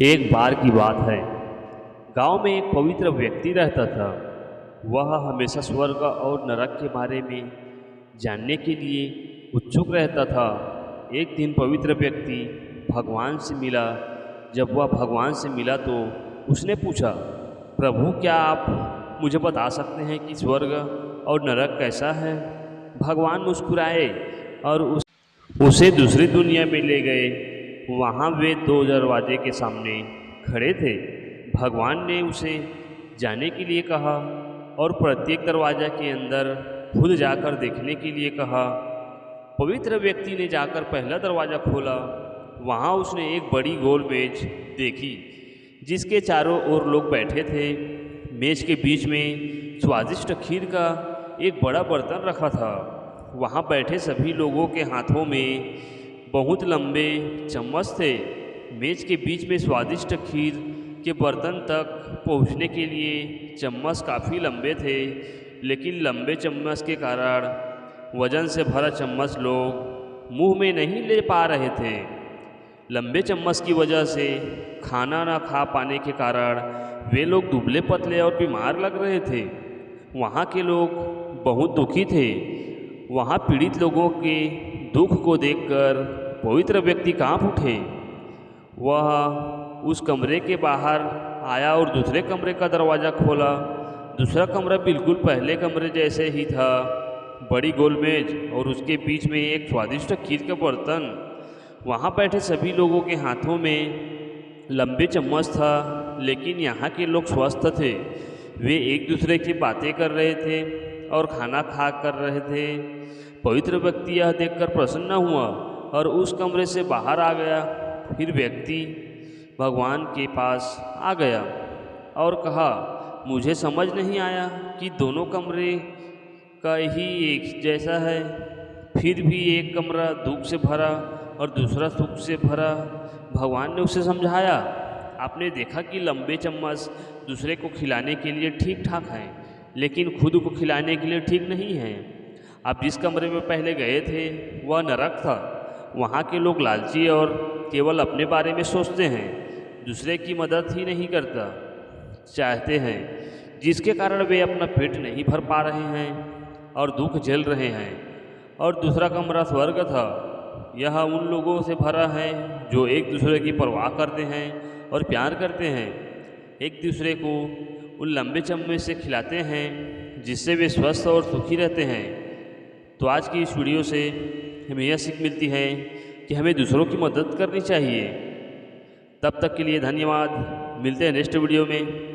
एक बार की बात है। गांव में एक पवित्र व्यक्ति रहता था। वह हमेशा स्वर्ग और नरक के बारे में जानने के लिए उत्सुक रहता था। एक दिन पवित्र व्यक्ति भगवान से मिला। जब वह भगवान से मिला तो उसने पूछा, प्रभु, क्या आप मुझे बता सकते हैं कि स्वर्ग और नरक कैसा है? भगवान मुस्कुराए और उसे दूसरी दुनिया में ले गए। वहाँ वे दो दरवाजे के सामने खड़े थे। भगवान ने उसे जाने के लिए कहा और प्रत्येक दरवाजा के अंदर खुद जाकर देखने के लिए कहा। पवित्र व्यक्ति ने जाकर पहला दरवाज़ा खोला। वहाँ उसने एक बड़ी गोल मेज देखी जिसके चारों ओर लोग बैठे थे। मेज के बीच में स्वादिष्ट खीर का एक बड़ा बर्तन रखा था। वहाँ बैठे सभी लोगों के हाथों में बहुत लंबे चम्मच थे। मेज के बीच में स्वादिष्ट खीर के बर्तन तक पहुँचने के लिए चम्मच काफ़ी लंबे थे, लेकिन लंबे चम्मच के कारण वजन से भरा चम्मच लोग मुंह में नहीं ले पा रहे थे। लंबे चम्मच की वजह से खाना ना खा पाने के कारण वे लोग दुबले पतले और बीमार लग रहे थे। वहाँ के लोग बहुत दुखी थे। वहाँ पीड़ित लोगों के दुख को देखकर पवित्र व्यक्ति कांप उठे। वह उस कमरे के बाहर आया और दूसरे कमरे का दरवाज़ा खोला। दूसरा कमरा बिल्कुल पहले कमरे जैसे ही था। बड़ी गोल मेज और उसके बीच में एक स्वादिष्ट खीर का बर्तन। वहाँ बैठे सभी लोगों के हाथों में लंबे चम्मच था, लेकिन यहाँ के लोग स्वस्थ थे। वे एक दूसरे की बातें कर रहे थे और खाना खा कर रहे थे। पवित्र व्यक्ति यह देखकर प्रसन्न हुआ और उस कमरे से बाहर आ गया। फिर व्यक्ति भगवान के पास आ गया और कहा, मुझे समझ नहीं आया कि दोनों कमरे का ही एक जैसा है। फिर भी एक कमरा दुख से भरा और दूसरा सुख से भरा। भगवान ने उसे समझाया, आपने देखा कि लंबे चम्मच दूसरे को खिलाने के लिए ठीक ठाक हैं, लेकिन खुद को खिलाने के लिए ठीक नहीं हैं। आप जिस कमरे में पहले गए थे वह नरक था। वहाँ के लोग लालची और केवल अपने बारे में सोचते हैं, दूसरे की मदद ही नहीं करता चाहते हैं, जिसके कारण वे अपना पेट नहीं भर पा रहे हैं और दुख झेल रहे हैं। और दूसरा कमरा स्वर्ग था। यह उन लोगों से भरा है जो एक दूसरे की परवाह करते हैं और प्यार करते हैं, एक दूसरे को उन लंबे चम्मच से खिलाते हैं जिससे वे स्वस्थ और सुखी रहते हैं। तो आज की इस वीडियो से हमें यह सीख मिलती है कि हमें दूसरों की मदद करनी चाहिए। तब तक के लिए धन्यवाद। मिलते हैं नेक्स्ट वीडियो में।